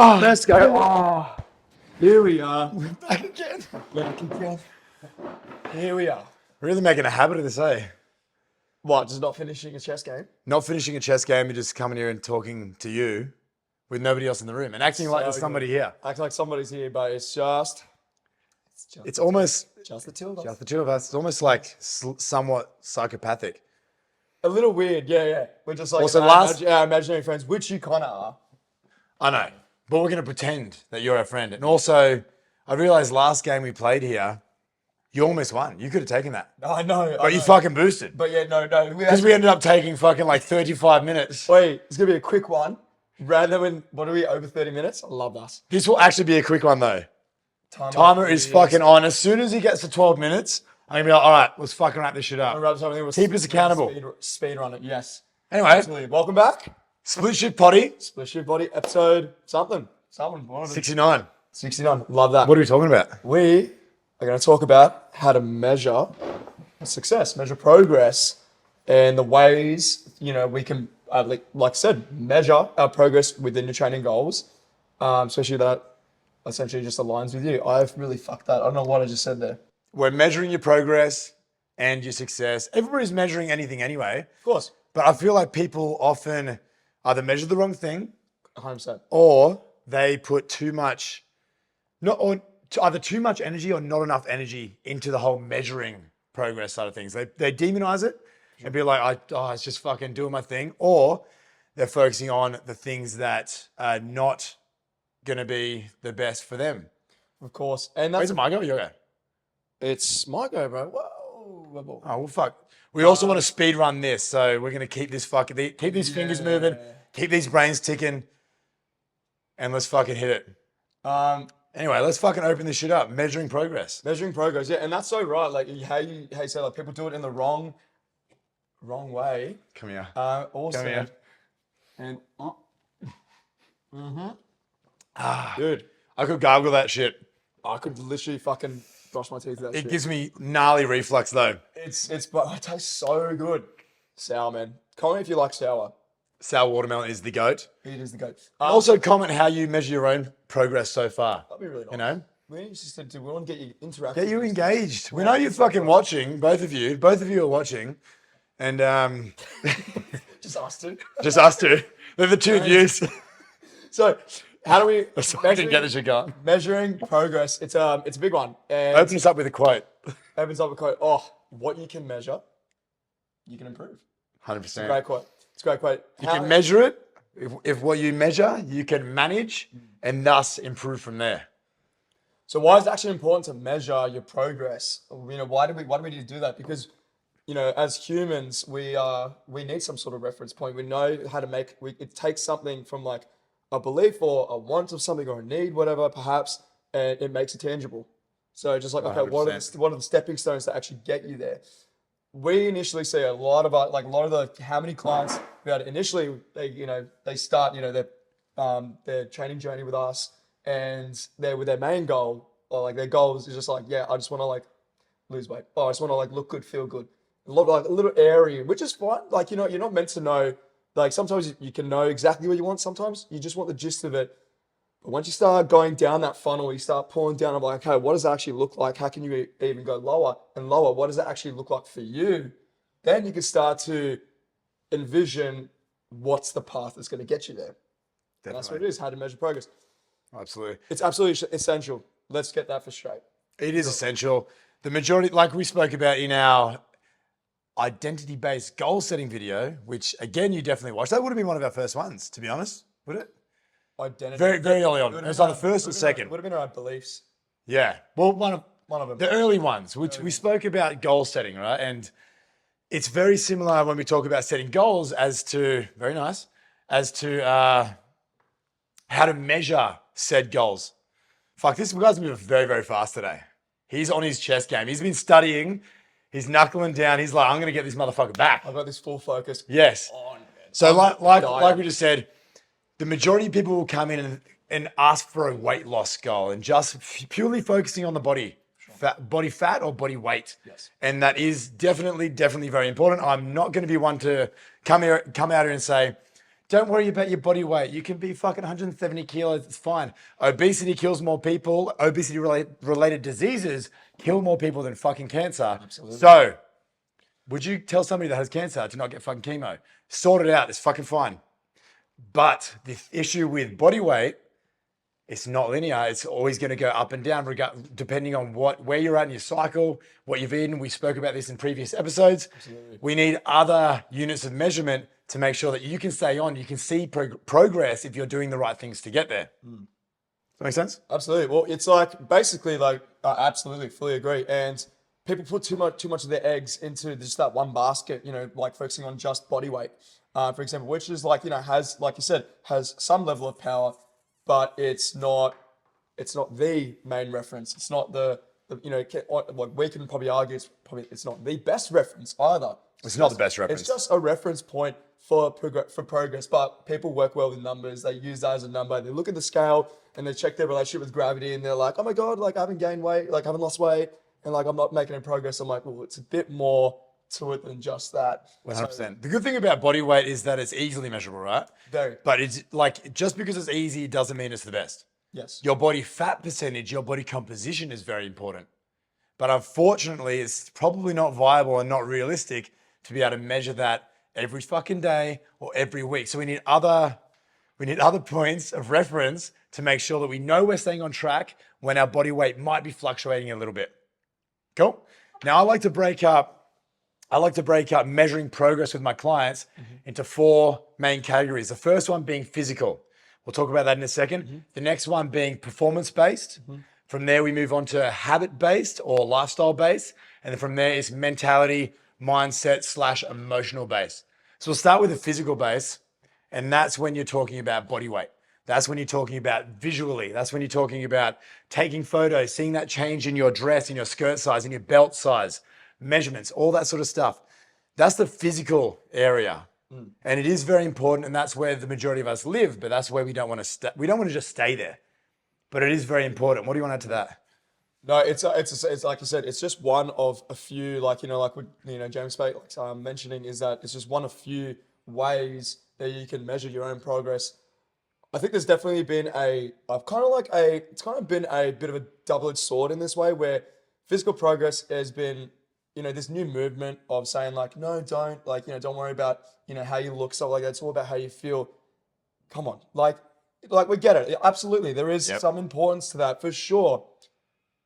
Oh, let's go. Oh, here we are. back again. Back again. Here we are. Really making a habit of this, eh? What, just not finishing a chess game? Not finishing a chess game and just coming here and talking to you with nobody else in the room and acting like there's somebody here. Acting like somebody's here, but it's just It's almost just the two of us. just the two of us. It's almost like somewhat psychopathic. A little weird, yeah. We're just like Also, our imaginary friends, which you kind of are. I know, but we're going to pretend that you're our friend. And also, I realized last game we played here, you almost won. You could have taken that. I know. But you fucking boosted. But yeah, no. Because we ended up taking fucking like 35 minutes. Wait, it's going to be a quick one. Rather than, what are we, over 30 minutes? I love us. This will actually be a quick one though. Timer is fucking on. As soon as he gets to 12 minutes, I'm going to be like, all right, let's fucking wrap this shit up. Keep us accountable. Speed run it, yes. Anyway, Absolutely. Welcome back. Split Shit Potty. Split Shit Body, episode something. One of them. 69. 69. Love that. What are we talking about? We are going to talk about how to measure success, measure progress, and the ways, we can, like I said, measure our progress within your training goals, especially that essentially just aligns with you. I've really fucked that. I don't know what I just said there. We're measuring your progress and your success. Everybody's measuring anything anyway. Of course. But I feel like people often either measure the wrong thing 100%. or they put either too much energy or not enough energy into the whole measuring progress side of things. They demonize it and be like, it's just fucking doing my thing. Or they're focusing on the things that are not going to be the best for them. Of course. And that's Is it my go or your go? It's my go, bro. Whoa. Oh, well, fuck. We also want to speed run this. So we're going to keep this keep these fingers moving, keep these brains ticking, and let's fucking hit it. Anyway, let's fucking open this shit up. Measuring progress. Measuring progress, yeah, and that's so right. Like how you say, like people do it in the wrong way. Come here. Also, Come here. And Dude, I could gargle that shit. I could literally fucking brush my teeth with that shit. It gives me gnarly reflux though. But it tastes so good. Sour, man. Comment if you like sour. Sour watermelon is the goat. It is the goat. Also comment how you measure your own progress so far. That'd be really nice. You know? We want to get you interactive. Get you engaged. We know you're fucking watching, both of you. Both of you are watching. And Just us two. just us two. They're the two views. So how do we I didn't get this shit going. measuring progress? It's a big one. And Open us up with a quote. opens up a quote. Oh, what you can measure, you can improve. 100%. Great quote. It's a great quote. You can measure it. If what you measure, you can manage and thus improve from there. So why is it actually important to measure your progress? Why do we need to do that? Because, as humans, we need some sort of reference point. We know how to it takes something from like a belief or a want of something or a need, whatever, perhaps, and it makes it tangible. So just like, okay, what are the stepping stones to actually get you there? We initially see a lot of how many clients we had initially, they start, their training journey with us, and they're with their main goal, or like their goals is just like, yeah, I just want to like lose weight. Oh, I just want to like look good, feel good. A little area, which is fine. Like, you're not meant to know. Like sometimes you can know exactly what you want. Sometimes you just want the gist of it. But once you start going down that funnel, you start pulling down. I'm like, okay, what does it actually look like? How can you even go lower and lower? What does it actually look like for you? Then you can start to envision what's the path that's going to get you there. That's what it is, how to measure progress. Absolutely. It's absolutely essential. Let's get that for straight. It is essential. The majority, like we spoke about in our identity-based goal-setting video, which again, you definitely watched. That would have been one of our first ones, to be honest, would it? Very, very early on. It was like the first or second. Would have been around beliefs. Yeah. Well, one of them. The early ones, which we spoke about goal setting, right? And it's very similar when we talk about setting goals as to how to measure said goals. Fuck, this guy's moving very, very fast today. He's on his chess game. He's been studying. He's knuckling down. He's like, I'm going to get this motherfucker back. I've got this full focus. Yes. On, so like we just said, the majority of people will come in and ask for a weight loss goal and just purely focusing on the body. Body fat or body weight. Yes. And that is definitely very important. I'm not going to be one to come out here and say, Don't worry about your body weight. You can be fucking 170 kilos. It's fine. Obesity kills more people. Obesity related diseases kill more people than fucking cancer. Absolutely. So, would you tell somebody that has cancer to not get fucking chemo? Sort it out. It's fucking fine. But the issue with body weight, it's not linear. It's always going to go up and down, depending on where you're at in your cycle, what you've eaten. We spoke about this in previous episodes. Absolutely. We need other units of measurement to make sure that you can stay on. You can see progress if you're doing the right things to get there. Does that make sense? Absolutely. Well, it's like basically like I absolutely fully agree. And people put too much of their eggs into just that one basket. You know, like focusing on just body weight, for example, which is like has, like you said, has some level of power, but it's not the main reference. It's not the like we can probably argue it's not the best reference either. It's not the best reference. It's just a reference point for progress, but people work well with numbers. They use that as a number. They look at the scale and they check their relationship with gravity, and they're like, oh my God, like I haven't gained weight, like I haven't lost weight, and like I'm not making any progress. I'm like, well, it's a bit more to it than just that. 100%. The good thing about body weight is that it's easily measurable, right? Very. But it's like, just because it's easy doesn't mean it's the best. Yes. Your body fat percentage, your body composition is very important. But unfortunately, it's probably not viable and not realistic to be able to measure that every fucking day or every week. So we need other points of reference to make sure that we know we're staying on track when our body weight might be fluctuating a little bit. Cool. Now I like to break up measuring progress with my clients into 4 main categories. The first one being physical. We'll talk about that in a second. The next one being performance-based. From there, we move on to habit-based or lifestyle-based. And then from there is mentality, mindset / emotional base. So we'll start with the physical base. And that's when you're talking about body weight. That's when you're talking about visually. That's when you're talking about taking photos, seeing that change in your dress, in your skirt size, in your belt size, measurements, all that sort of stuff. That's the physical area. And it is very important. And that's where the majority of us live, but that's where we don't want to stay. We don't want to just stay there, but it is very important. What do you want to add to that? No, it's like you said, it's just one of a few, like, like what, James Spake, like mentioning, is that it's just one of few ways that you can measure your own progress. I think there's definitely been it's kind of been a bit of a double-edged sword in this way, where physical progress has been, this new movement of saying like, no, don't, like, don't worry about, how you look, stuff like that. It's all about how you feel. Come on. Like we get it. Absolutely. There is some importance to that for sure.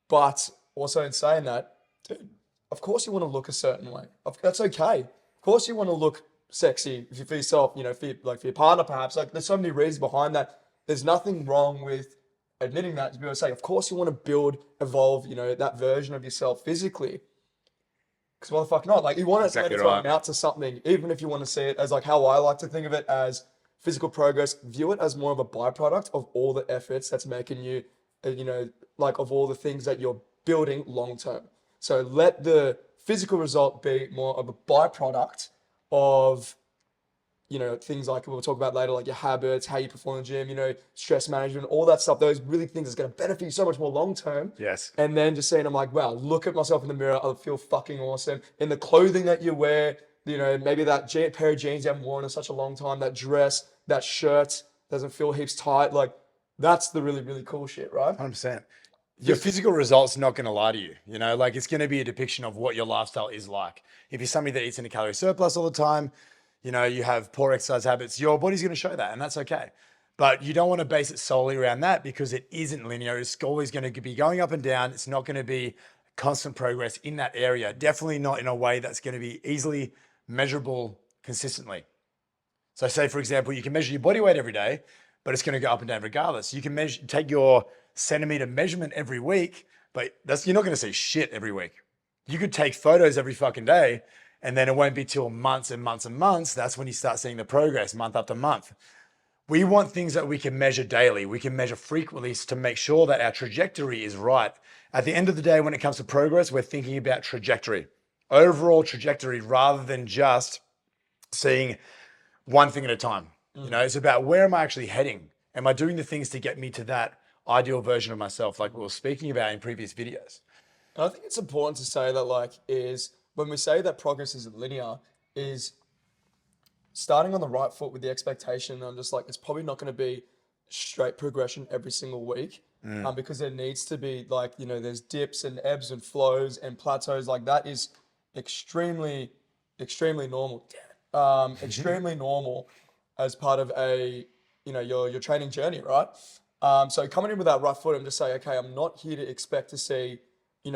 But also in saying that, dude, of course you want to look a certain way. That's okay. Of course you want to look sexy for yourself, for your partner perhaps. Like, there's so many reasons behind that. There's nothing wrong with admitting that, to be able to say, of course you want to evolve, that version of yourself physically. Because why the fuck not? Like, you want to let it out to something, even if you want to see it as like how I like to think of it as physical progress. View it as more of a byproduct of all the efforts that's making you, like of all the things that you're building long term. So let the physical result be more of a byproduct of, things like we'll talk about later, like your habits, how you perform in the gym, stress management, all that stuff. Those really things that's going to benefit you so much more long term. Yes. And then just saying, I'm like, wow, look at myself in the mirror. I feel fucking awesome. In the clothing that you wear, maybe that pair of jeans you haven't worn in such a long time, that dress, that shirt doesn't feel heaps tight. Like, that's the really, really cool shit, right? 100%. Your physical results not going to lie to you. Like, it's going to be a depiction of what your lifestyle is like. If you're somebody that eats in a calorie surplus all the time, you have poor exercise habits, your body's going to show that, and that's okay. But you don't want to base it solely around that, because it isn't linear. It's always going to be going up and down. It's not going to be constant progress in that area. Definitely not in a way that's going to be easily measurable consistently. So say, for example, you can measure your body weight every day, but it's going to go up and down regardless. You can take your centimeter measurement every week, but you're not going to see shit every week. You could take photos every fucking day, and then it won't be till months and months and months. That's when you start seeing the progress month after month. We want things that we can measure daily. We can measure frequently to make sure that our trajectory is right. At the end of the day, when it comes to progress, we're thinking about trajectory, overall trajectory, rather than just seeing one thing at a time. It's about, where am I actually heading? Am I doing the things to get me to that ideal version of myself, like we were speaking about in previous videos? And I think it's important to say that, like, is when we say that progress isn't linear, is starting on the right foot with the expectation. I'm just like, it's probably not going to be straight progression every single week. Because there needs to be like, there's dips and ebbs and flows and plateaus. Like that is extremely, extremely normal. Extremely normal as part of your training journey, right? So coming in with that right foot, I'm just saying, okay, I'm not here to expect to see,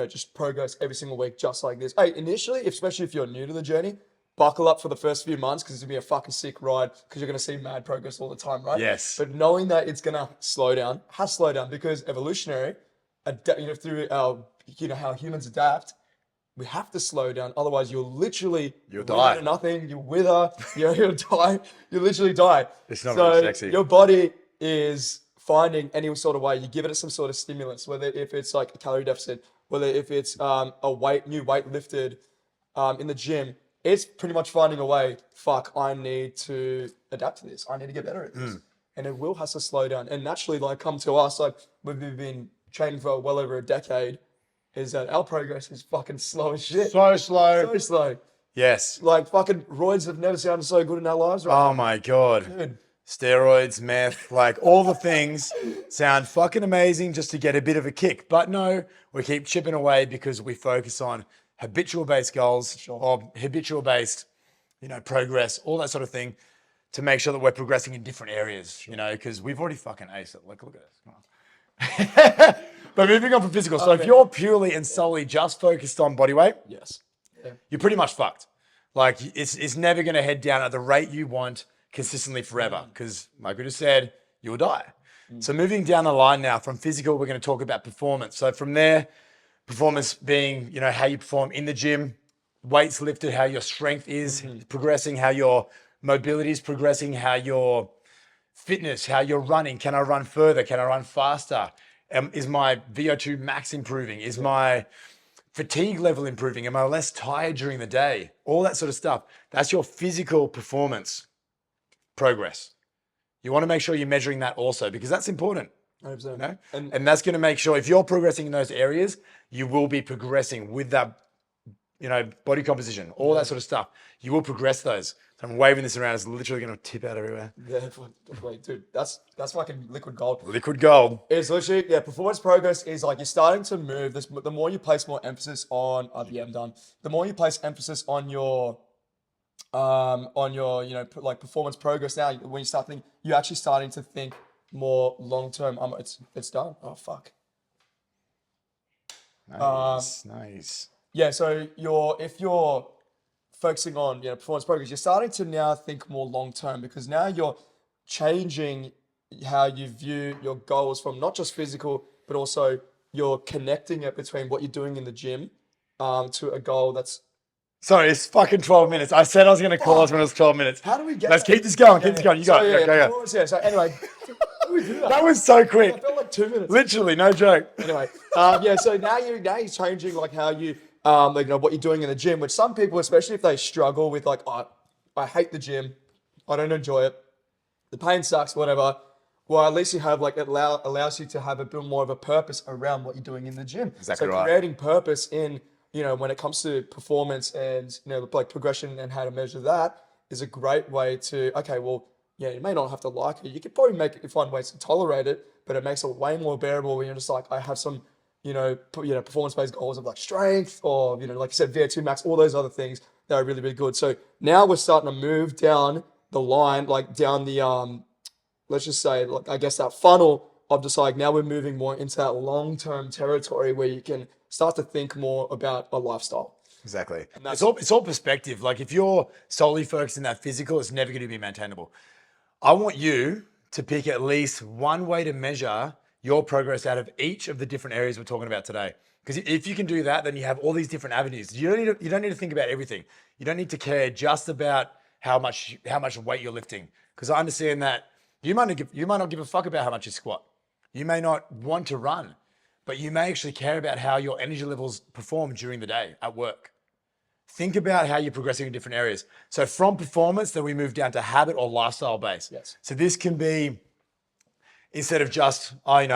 just progress every single week, just like this. Hey, initially, especially if you're new to the journey, buckle up for the first few months because it's gonna be a fucking sick ride because you're gonna see mad progress all the time, right? Yes. But knowing that it's gonna slow down, has slowed down because evolutionary, through our, how humans adapt, we have to slow down. Otherwise, you'll die. to nothing. You'll wither. You'll die. You'll literally die. It's not very sexy. Your body is finding any sort of way. You give it some sort of stimulus, whether if it's like a calorie deficit, whether if it's new weight lifted in the gym. It's pretty much finding a way. Fuck, I need to adapt to this. I need to get better at this, and it will have to slow down. And naturally, like come to us, like we've been training for well over a decade. Is that our progress is fucking slow as shit. So slow. So slow. Yes. Like fucking roids have never sounded so good in our lives, right? Oh my God. Dude. Steroids, meth, like all the things sound fucking amazing just to get a bit of a kick. But no, we keep chipping away because we focus on habitual based goals or habitual based, progress, all that sort of thing to make sure that we're progressing in different areas, because we've already fucking aced it. Like, look at this. Come on. But moving on from physical. So if you're purely and solely just focused on body weight, Yes. Yeah. you're pretty much fucked. Like it's never going to head down at the rate you want consistently forever because like we just said, you'll die. So moving down the line now from physical, we're going to talk about performance. So from there, performance being, how you perform in the gym, weights lifted, how your strength is progressing, how your mobility is progressing, how your fitness, how you're running. Can I run further? Can I run faster? Is my VO2 max improving? Is my fatigue level improving? Am I less tired during the day? All that sort of stuff. That's your physical performance progress. You want to make sure you're measuring that also because that's important. 100%. And that's going to make sure if you're progressing in those areas, you will be progressing with that, body composition, all that sort of stuff. You will progress those. So I'm waving this around. It's literally going to tip out everywhere. Yeah, wait, dude, that's fucking liquid gold. Liquid gold. It's literally, performance progress is like you're starting to move. The more you place more emphasis on, I'm done. The more you place emphasis on your, like performance progress now, when you start thinking, you're actually starting to think more long-term. It's done. Oh, fuck. Nice. Yeah, so if you're focusing on performance progress, you're starting to now think more long term because now you're changing how you view your goals from not just physical, but also you're connecting it between what you're doing in the gym to a goal that's. Sorry, it's fucking 12 minutes. I said I was going to call us when it was 12 minutes. How do we get? Let's keep this going. Keep this going. You got it. Go. So anyway, how do we do that? That was so quick. I felt like 2 minutes. Literally, no joke. Anyway, so now you're changing like how you what you're doing in the gym, which some people, especially if they struggle with like, oh, I hate the gym, I don't enjoy it, the pain sucks, whatever. Well, at least you have like allows you to have a bit more of a purpose around what you're doing in the gym. Exactly so right. Creating purpose in when it comes to performance and like progression and how to measure that is a great way to you may not have to like it. You could probably find ways to tolerate it, but it makes it way more bearable when you're just like, I have some performance-based goals of like strength or, like you said, VO2 max, all those other things that are really, really good. So now we're starting to move down the line, like down the, let's just say, like, I guess that funnel of just like, now we're moving more into that long-term territory where you can start to think more about a lifestyle. Exactly. It's all perspective. Like if you're solely focused in that physical, it's never going to be maintainable. I want you to pick at least one way to measure your progress out of each of the different areas we're talking about today. Because if you can do that, then you have all these different avenues. You don't need to think about everything. You don't need to care just about how much weight you're lifting. Because I understand that you might not give a fuck about how much you squat. You may not want to run, but you may actually care about how your energy levels perform during the day at work. Think about how you're progressing in different areas. So from performance, then we move down to habit or lifestyle base. Yes. So this can be, instead of just, I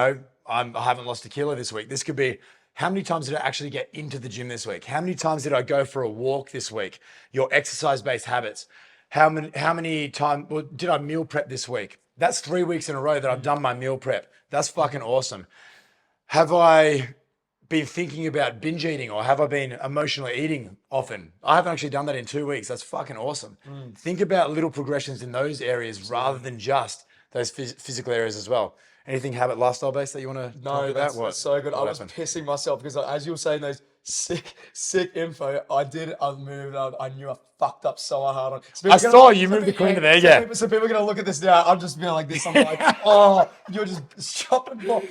haven't lost a kilo this week. This could be, how many times did I actually get into the gym this week? How many times did I go for a walk this week? Your exercise-based habits. how many times did I meal prep this week? That's 3 weeks in a row that I've done my meal prep. That's fucking awesome. Have I been thinking about binge eating or have I been emotionally eating often? I haven't actually done that in 2 weeks. That's fucking awesome. Think about little progressions in those areas rather than just those physical areas as well. Anything habit lifestyle based that you want to talk No, about? that's so good. I What was happened? pissing myself because as you were saying those sick info, I moved. I knew I fucked up so hard. So I people are gonna saw look- you so moved the people- queen of the egg. so Yeah. people are gonna look at this now. I'm just being like this. I'm like, oh, you're just chopping block.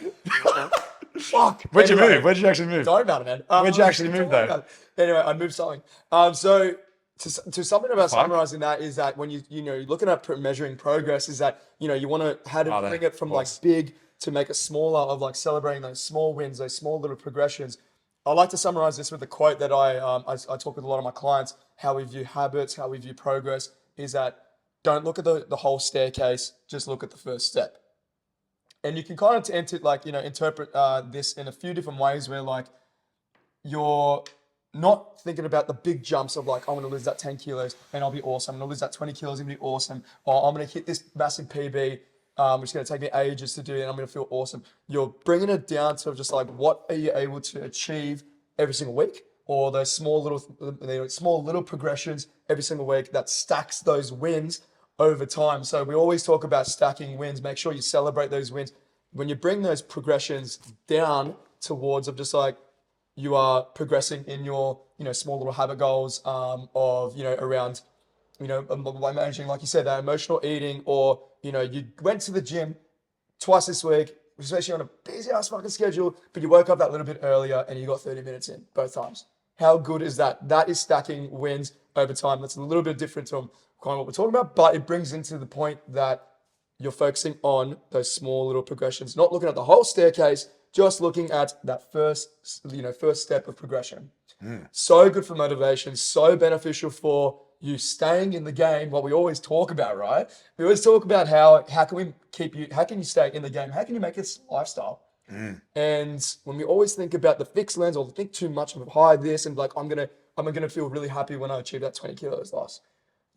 Fuck. Where'd you Anyway, move? Where'd you actually move? Don't about it, man. Where'd you actually don't move, worry though? about it. Anyway, I moved something. So to something about Fuck. summarizing that is that when you're looking at measuring progress is that you want to how to Oh, bring it from like course. big to make it smaller of like celebrating those small wins, those small little progressions. I like to summarize this with a quote that I talk with a lot of my clients. How we view habits, how we view progress is that don't look at the whole staircase, just look at the first step. And you can kind of interpret this in a few different ways where like you're not thinking about the big jumps of like, I'm going to lose that 10 kilos and I'll be awesome. I'm going to lose that 20 kilos and be awesome. Or I'm going to hit this massive PB, which is going to take me ages to do and I'm going to feel awesome. You're bringing it down to just like, what are you able to achieve every single week? Or those small little progressions every single week that stacks those wins over time. So we always talk about stacking wins. Make sure you celebrate those wins. When you bring those progressions down towards of just like, you are progressing in your, small little habit goals of, around, managing, like you said, that emotional eating, or, you went to the gym twice this week, especially on a busy ass fucking schedule, but you woke up that little bit earlier and you got 30 minutes in both times. How good is that? That is stacking wins over time. That's a little bit different from kind of what we're talking about, but it brings into the point that you're focusing on those small little progressions, not looking at the whole staircase, just looking at that first step of progression. So good for motivation, so beneficial for you staying in the game. What we always talk about, right? We always talk about how can you stay in the game? How can you make this lifestyle? And when we always think about the fixed lens or think too much of high this and like I'm gonna feel really happy when I achieve that 20 kilos loss,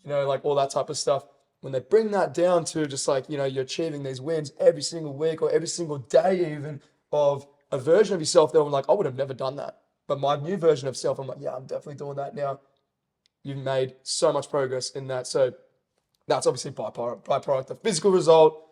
like all that type of stuff. When they bring that down to just like you're achieving these wins every single week or every single day even of a version of yourself that I'm like, I would have never done that. But my new version of self, I'm like, yeah, I'm definitely doing that now. You've made so much progress in that. So that's obviously byproduct. The physical result,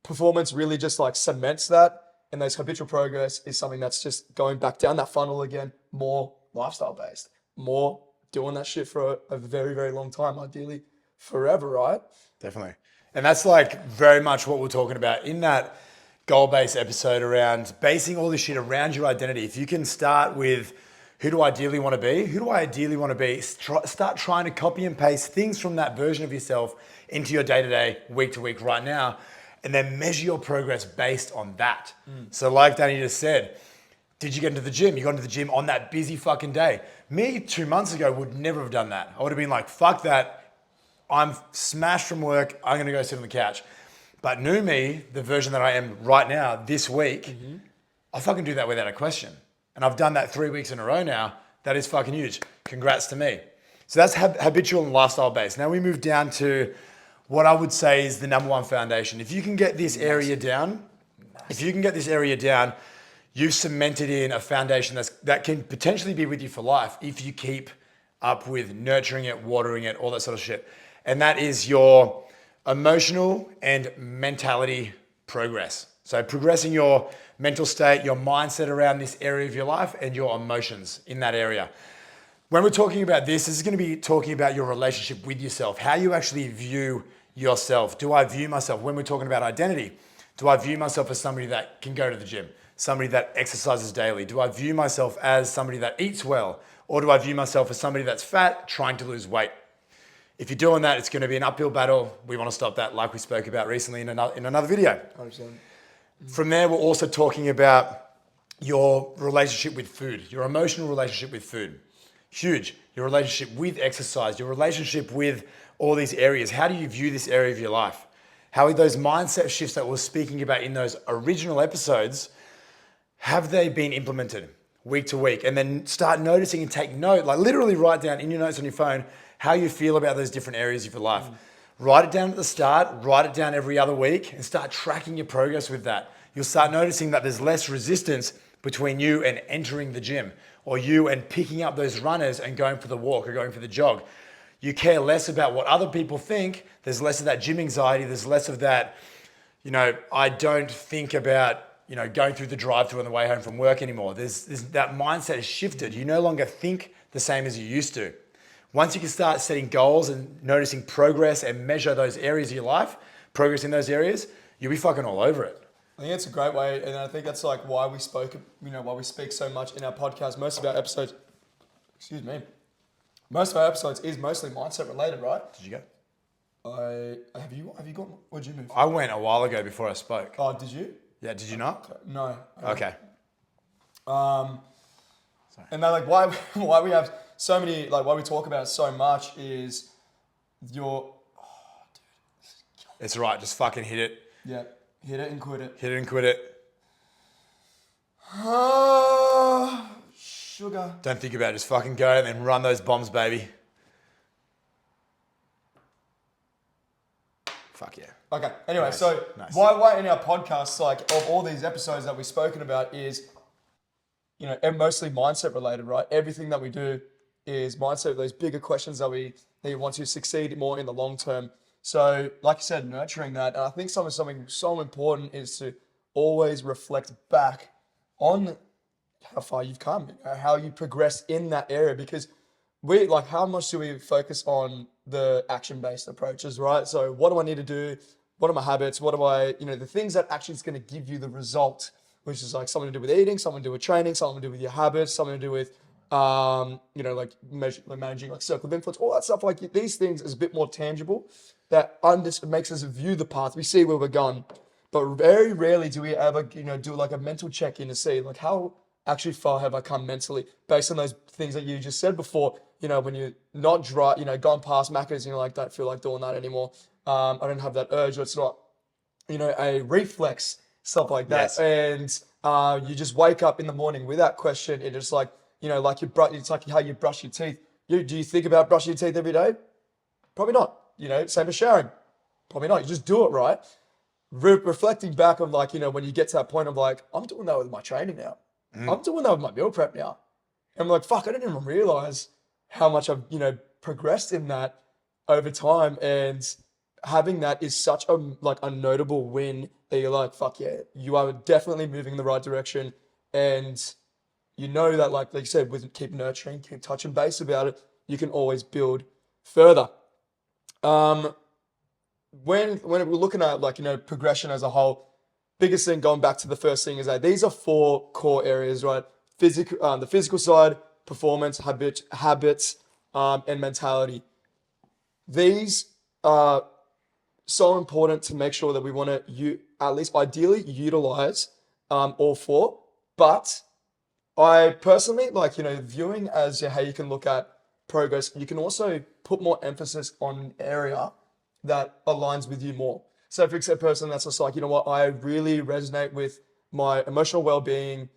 performance really just like cements that. And those habitual progress is something that's just going back down that funnel again, more lifestyle based, more doing that shit for a very, very long time, ideally forever, right? Definitely. And that's like very much what we're talking about in that goal-based episode around basing all this shit around your identity. If you can start with who do I ideally want to be? Who do I ideally want to be? Start trying to copy and paste things from that version of yourself into your day-to-day, week-to-week right now, and then measure your progress based on that. So like Danny just said, did you get into the gym? You got into the gym on that busy fucking day. Me 2 months ago would never have done that. I would have been like, fuck that. I'm smashed from work. I'm going to go sit on the couch. But new me, the version that I am right now, this week, I fucking do that without a question. And I've done that 3 weeks in a row now. That is fucking huge. Congrats to me. So that's habitual and lifestyle based. Now we move down to what I would say is the number one foundation. If you can get this area down, you've cemented in a foundation that can potentially be with you for life if you keep up with nurturing it, watering it, all that sort of shit. And that is your emotional and mentality progress. So progressing your mental state, your mindset around this area of your life and your emotions in that area. When we're talking about this is going to be talking about your relationship with yourself, how you actually view yourself. Do I view myself, when we're talking about identity, do I view myself as somebody that can go to the gym, somebody that exercises daily? Do I view myself as somebody that eats well? Or do I view myself as somebody that's fat, trying to lose weight? If you're doing that, it's going to be an uphill battle. We want to stop that like we spoke about recently in another video. 100%. From there, we're also talking about your relationship with food, your emotional relationship with food. Huge. Your relationship with exercise, your relationship with all these areas. How do you view this area of your life? How are those mindset shifts that we're speaking about in those original episodes, have they been implemented week to week? And then start noticing and take note, like literally write down in your notes on your phone, how you feel about those different areas of your life. Write it down at the start, write it down every other week, and start tracking your progress with that. You'll start noticing that there's less resistance between you and entering the gym, or you and picking up those runners and going for the walk or going for the jog. You care less about what other people think. There's less of that gym anxiety. There's less of that, I don't think about, going through the drive-thru on the way home from work anymore. There's that mindset has shifted. You no longer think the same as you used to. Once you can start setting goals and noticing progress and measure those areas of your life, progress in those areas, you'll be fucking all over it. I think it's a great way, and I think that's like why we speak so much in our podcast. Most of our episodes, most of our episodes is mostly mindset related, right? Did you go? Have you gone? Where'd you move? I went a while ago before I spoke. Oh, did you? Yeah, did you not? No. Okay. And they're like, why we have so many, like why we talk about it so much is It's right, just fucking hit it. Yeah, hit it and quit it. Hit it and quit it. Sugar. Don't think about it, just fucking go and then run those bombs, baby. Fuck yeah. Okay, anyway, Nice. so Nice. why in our podcasts, like of all these episodes that we've spoken about is, mostly mindset related, right? Everything that we do is mindset, those bigger questions that you want to succeed more in the long term. So like you said, nurturing that. And I think something so important is to always reflect back on how far you've come, how you progress in that area, because how much do we focus on the action-based approaches, right? So what do I need to do? What are my habits? What do I, the things that actually is going to give you the result, which is like something to do with eating, something to do with training, something to do with your habits, something to do with, managing like circle of influence, all that stuff. Like these things is a bit more tangible that makes us view the path. We see where we're going, but very rarely do we ever, do like a mental check-in to see like how actually far have I come mentally based on those things that you just said before. When you're not dry, gone past Macca's and you're like, don't feel like doing that anymore. I don't have that urge. Or it's not, a reflex, stuff like that. Yes. And you just wake up in the morning with that question. It's just like, it's like how you brush your teeth. Do you think about brushing your teeth every day? Probably not. Same as showering. Probably not. You just do it, right? Reflecting back on like, when you get to that point of like, I'm doing that with my training now. I'm doing that with my meal prep now. And I'm like, fuck, I didn't even realize how much I've, progressed in that over time. And having that is such a notable win that you're like, fuck yeah, you are definitely moving in the right direction. And that, like you said, with keep nurturing, keep touching base about it, you can always build further. When we're looking at progression as a whole, biggest thing going back to the first thing is that these are 4 core areas, right? The physical side, performance, habits, and mentality. These are so important to make sure that we want to at least ideally utilize all 4. But I personally viewing as how you can look at progress. You can also put more emphasis on an area that aligns with you more. So if it's a person that's just like, I really resonate with my emotional well-being.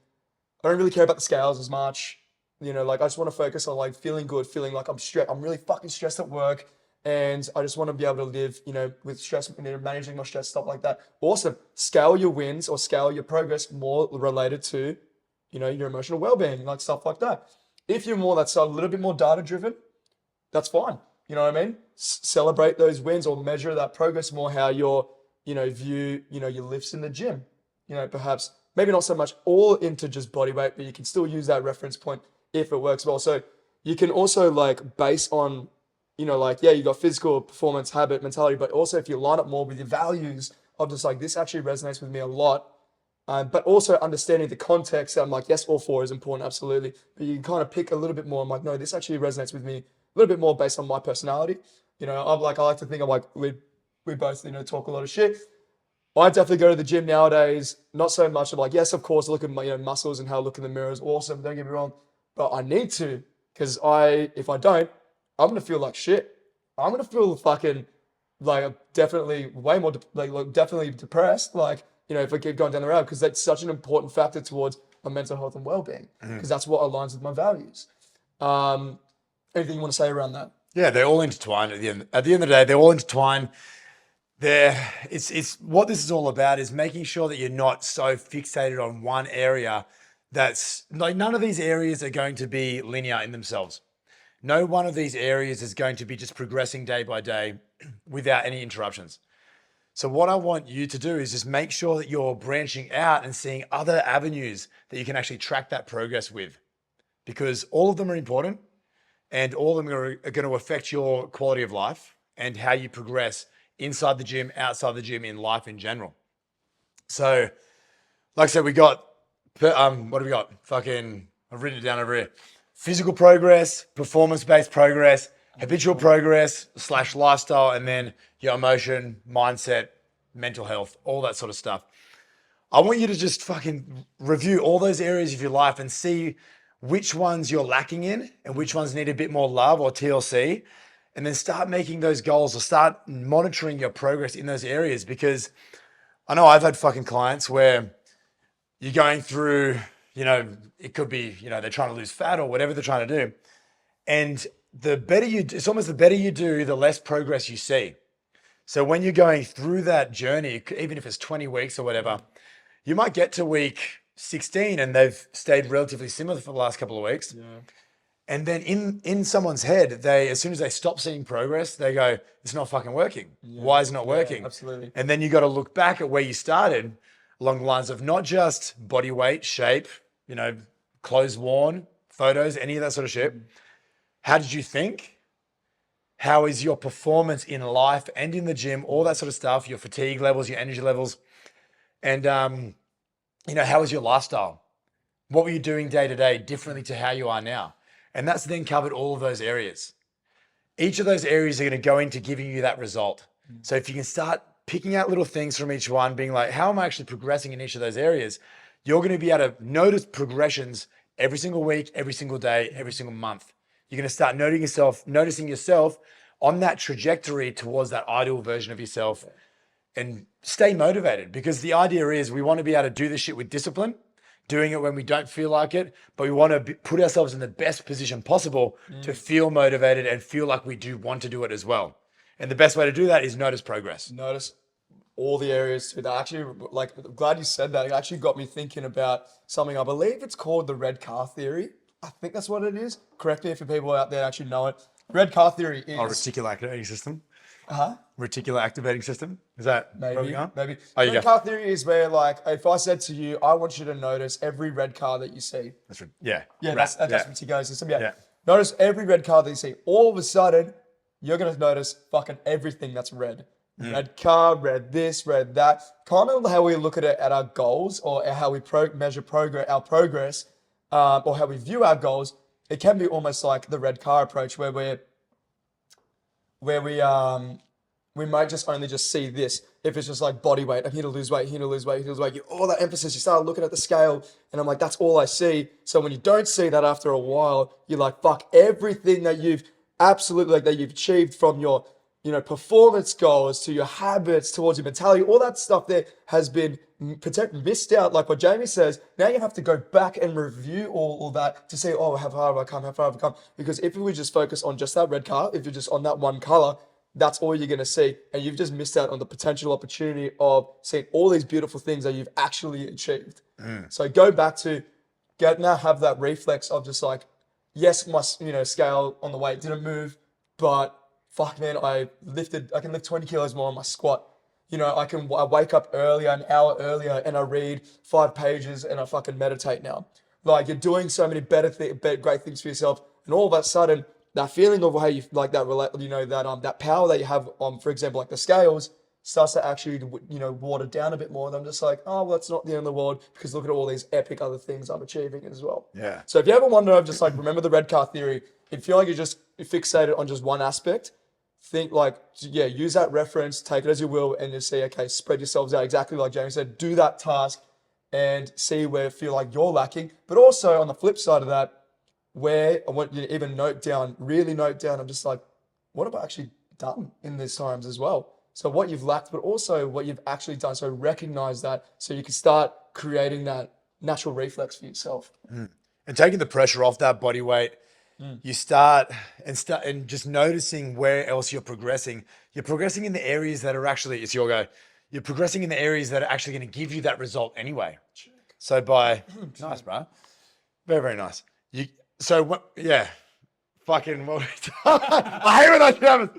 I don't really care about the scales as much. I just want to focus on feeling good, feeling like I'm really fucking stressed at work. And I just want to be able to live, with stress, managing my stress, stuff like that. Awesome. Scale your wins or scale your progress more related to, your emotional well-being, stuff like that. If you're more, that's a little bit more data-driven, that's fine. You know what I mean? Celebrate those wins or measure that progress more, how you're, view, your lifts in the gym. Perhaps maybe not so much all into just body weight, but you can still use that reference point if it works well. So you can also base on, you got physical, performance, habit, mentality, but also if you line up more with your values of just this actually resonates with me a lot. But also understanding the context. I'm like, yes, all 4 is important, absolutely. But you can kind of pick a little bit more. I'm like, no, this actually resonates with me a little bit more based on my personality. I like to think we both, talk a lot of shit. I definitely go to the gym nowadays, not so much of yes, of course, look at my muscles and how I look in the mirror is awesome. Don't get me wrong. But I need to, because if I don't, I'm going to feel like shit. I'm going to feel fucking definitely way more, definitely depressed. If I keep going down the road, because that's such an important factor towards my mental health and well-being, because that's what aligns with my values. Anything you want to say around that? Yeah, they're all intertwined at the end. At the end of the day, they're all intertwined. It's what this is all about is making sure that you're not so fixated on one area that's like none of these areas are going to be linear in themselves. No one of these areas is going to be just progressing day by day without any interruptions. So what I want you to do is just make sure that you're branching out and seeing other avenues that you can actually track that progress with, because all of them are important and all of them are going to affect your quality of life and how you progress inside the gym, outside the gym, in life in general. So, like I said, we got, what do we got? Fucking, I've written it down over here. Physical progress, performance-based progress, habitual progress / lifestyle, and then your emotion, mindset, mental health, all that sort of stuff. I want you to just fucking review all those areas of your life and see which ones you're lacking in and which ones need a bit more love or TLC, and then start making those goals or start monitoring your progress in those areas. Because I know I've had fucking clients where you're going through, it could be, they're trying to lose fat or whatever they're trying to do. And it's almost the better you do, the less progress you see. So when you're going through that journey, even if it's 20 weeks or whatever, you might get to week 16 and they've stayed relatively similar for the last couple of weeks. Yeah. And then in someone's head, as soon as they stop seeing progress, they go, it's not fucking working. Yeah. Why is it not working? Absolutely. And then you got to look back at where you started along the lines of not just body weight, shape, clothes worn, photos, any of that sort of shit. How did you think? How is your performance in life and in the gym, all that sort of stuff, your fatigue levels, your energy levels, and, how is your lifestyle? What were you doing day to day differently to how you are now? And that's then covered all of those areas. Each of those areas are going to go into giving you that result. So if you can start picking out little things from each one, being like, how am I actually progressing in each of those areas? You're going to be able to notice progressions every single week, every single day, every single month. You're going to start noticing yourself on that trajectory towards that ideal version of yourself, and stay motivated, because the idea is we want to be able to do this shit with discipline, doing it when we don't feel like it, but we want to put ourselves in the best position possible to feel motivated and feel like we do want to do it as well. And the best way to do that is notice progress. Notice all the areas too. That actually, I'm glad you said that. It actually got me thinking about something. I believe it's called the red car theory. I think that's what it is. Correct me if people out there actually know it. Red car theory is... reticular activating system. Huh? Reticular activating system. Is that where we are? Maybe. Oh, you Red go. car theory is where, if I said to you, I want you to notice every red car that you see. That's right. Yeah. Yeah, Right. that's reticular system. Yeah. Yeah. Notice every red car that you see. All of a sudden, you're going to notice fucking everything that's red. Red car, red this, red that. Kind of how we look at it at our goals, or how we measure our progress, or how we view our goals. It can be almost like the red car approach, where we might just only just see this. If it's just like body weight, I'm here to lose weight, here to lose weight, here to lose weight. All that emphasis, you start looking at the scale, and I'm like, that's all I see. So when you don't see that after a while, you're like, fuck, everything that you've achieved, from your, performance goals to your habits towards your mentality, all that stuff there has been missed out. Like what Jamie says, now you have to go back and review all that to say, oh, how far have I come? Because if we just focus on just that red car, if you're just on that one color, that's all you're going to see. And you've just missed out on the potential opportunity of seeing all these beautiful things that you've actually achieved. So go back to now have that reflex of just like, yes, my scale on the weight didn't move, but fuck man, I can lift 20 kilos more on my squat. I wake up earlier, an hour earlier, and I read 5 pages and I fucking meditate now. Like, you're doing so many great things for yourself, and all of a sudden, that feeling of how you like that power that you have on, for example, like the scales, starts to actually water down a bit more. And I'm just like, oh, well, that's not the end of the world, because look at all these epic other things I'm achieving as well. Yeah. So if you ever wonder, just like remember the red car theory. If you feel like you're just fixated on just one aspect, think use that reference, take it as you will, and just say, okay, spread yourselves out exactly like Jamie said. Do that task and see where you feel like you're lacking. But also on the flip side of that, where I want you to even really note down, I'm just like, what have I actually done in these times as well? So what you've lacked, but also what you've actually done. So recognize that, so you can start creating that natural reflex for yourself. And taking the pressure off that body weight you start and just noticing where else you're progressing. You're progressing in the areas that are actually, it's your go. You're progressing in the areas that are actually going to give you that result anyway. So nice, bro. Very, very nice. Fucking, I hate when that happens.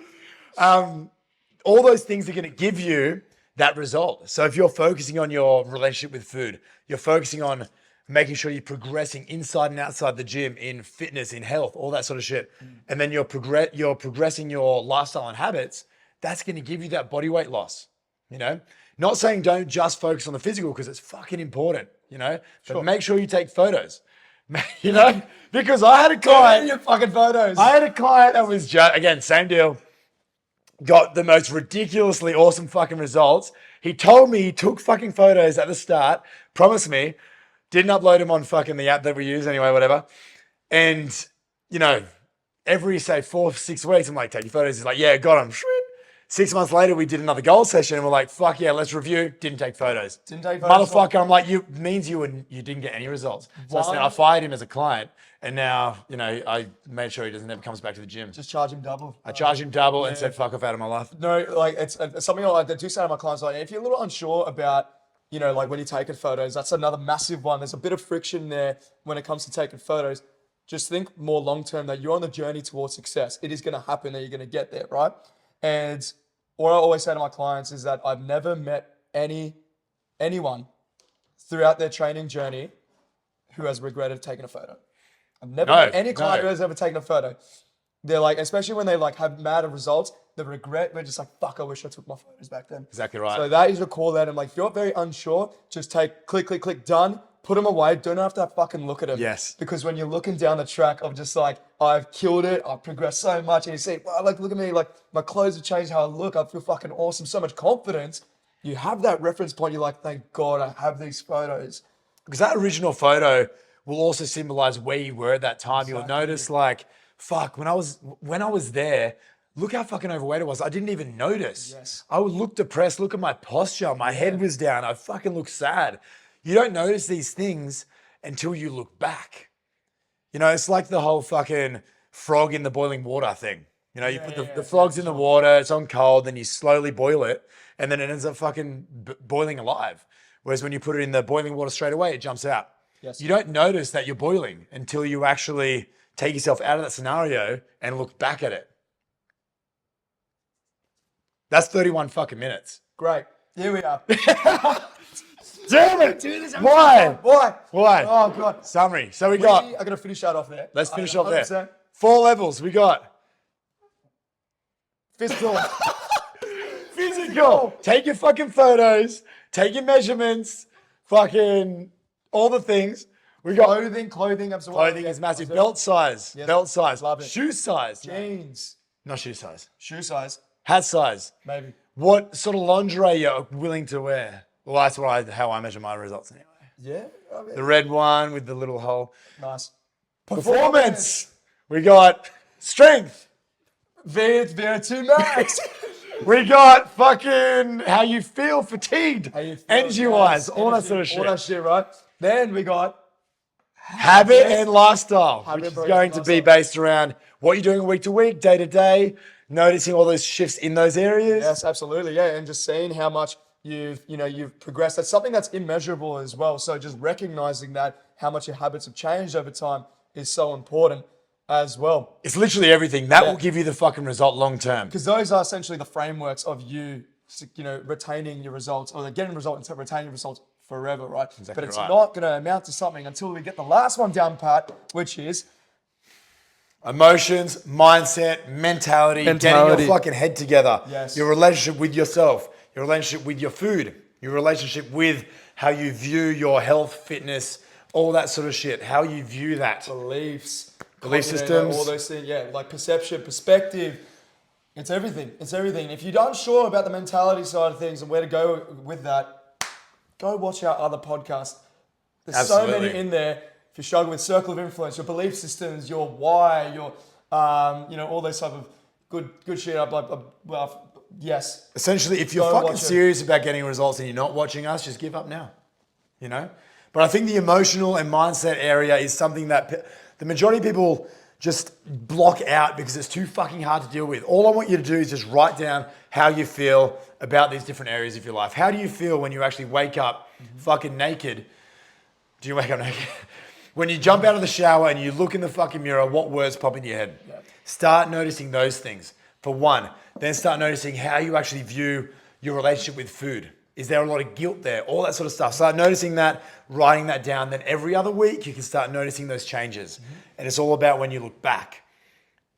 All those things are going to give you that result. So if you're focusing on your relationship with food, you're focusing on making sure you're progressing inside and outside the gym in fitness, in health, all that sort of shit. And then you're progressing your lifestyle and habits. That's going to give you that body weight loss, you know? Not saying don't just focus on the physical because it's fucking important, you know? But make sure you take photos, you know? Because I had a client. Your fucking photos. I had a client that was again, same deal. Got the most ridiculously awesome fucking results. He told me he took fucking photos at the start, promised me, didn't upload them on fucking the app that we use anyway, whatever. And, you know, every, say, 4 or 6 weeks, I'm like, take your photos. He's like, yeah, got them. 6 months later, we did another goal session and we're like, fuck yeah, let's review. Didn't take photos. Motherfucker, I'm like, you didn't get any results. So I fired him as a client. And now, you know, I made sure he never comes back to the gym. Just charge him double. I charged him double and said, fuck off out of my life. No, like it's something I do say to my clients, like if you're a little unsure about, you know, like when you're taking photos, that's another massive one. There's a bit of friction there when it comes to taking photos. Just think more long-term that you're on the journey towards success. It is going to happen that you're going to get there, right? And what I always say to my clients is that I've never met anyone throughout their training journey who has regretted taking a photo. I've never met any client who has ever taken a photo. They're like, especially when they like have mad results, the regret, they're just like, fuck, I wish I took my photos back then. Exactly right. So that is a call out. I'm like, if you're very unsure, just take click, done, put them away. Don't have to fucking look at them. Yes. Because when you're looking down the track of just like, I've killed it, I've progressed so much, and you see, wow, like, look at me, like my clothes have changed how I look, I feel fucking awesome, so much confidence. You have that reference point, you're like, thank God I have these photos. Because that original photo will also symbolize where you were at that time. Exactly. You'll notice like, fuck, when I was there, look how fucking overweight I was. I didn't even notice. Yes. I would look depressed, look at my posture. My head was down. I fucking looked sad. You don't notice these things until you look back. You know, it's like the whole fucking frog in the boiling water thing. You know, you put the frogs in the water, it's on cold, then you slowly boil it, and then it ends up fucking boiling alive. Whereas when you put it in the boiling water straight away, it jumps out. Yes. You don't notice that you're boiling until you actually take yourself out of that scenario and look back at it. That's 31 fucking minutes. Great. Here we are. Damn it! Why? Why? Oh, God. Summary. So I'm going to finish that off there. Let's finish off there. 4 levels. We got physical. Physical. Take your fucking photos. Take your measurements. Fucking all the things. We got clothing. Absolutely. Clothing is massive. Belt size. Yes. Belt size. Love it. Shoe size. Jeans. Not shoe size. Shoe size. Hat size. Maybe. What sort of lingerie you're willing to wear? Well, that's how I measure my results anyway. Yeah. I mean, The red one with the little hole. nice. Performance. We got strength. VO2 max. We got fucking how you feel fatigued, energy-wise, all that sort of shit. All that shit, right? Then we got habit and lifestyle, which is going to be based around what you're doing week to week, day to day, noticing all those shifts in those areas. Yes, absolutely, yeah, and just seeing how much you've progressed. That's something that's immeasurable as well. So just recognizing that how much your habits have changed over time is so important as well. It's literally everything. That will give you the fucking result long term. Because those are essentially the frameworks of you retaining your results or getting results and retaining results forever, right? Exactly but it's right. not going to amount to something until we get the last one down pat, which is emotions, mindset, mentality, getting your fucking head together. Yes. Your relationship with yourself, your relationship with your food, your relationship with how you view your health, fitness, all that sort of shit. How you view that. Belief systems. All those things, yeah, like perception, perspective. It's everything. It's everything. If you're unsure about the mentality side of things and where to go with that, go watch our other podcasts. There's so many in there. If you're struggling with circle of influence, your belief systems, your why, your, all those type of good shit. Yes. Essentially, if you're fucking serious about getting results and you're not watching us, just give up now. You know? But I think the emotional and mindset area is something that the majority of people just block out because it's too fucking hard to deal with. All I want you to do is just write down how you feel about these different areas of your life. How do you feel when you actually wake up fucking naked? Do you wake up naked? When you jump out of the shower and you look in the fucking mirror, what words pop into your head? Yeah. Start noticing those things, for one. Then start noticing how you actually view your relationship with food. Is there a lot of guilt there? All that sort of stuff. Start noticing that, writing that down. Then every other week, you can start noticing those changes. And it's all about when you look back.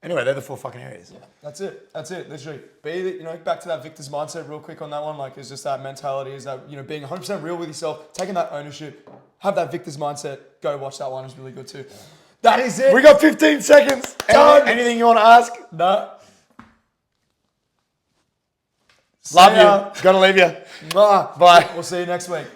Anyway, they're the 4 fucking areas. Yeah, that's it. Literally, back to that victor's mindset real quick on that one. Like, it's just that mentality, is that, being 100% real with yourself, taking that ownership, have that victor's mindset. Go watch that one. It's really good too. That is it. We got 15 seconds. Anything you want to ask? No. Love you. Gotta leave you. Bye. Bye. We'll see you next week.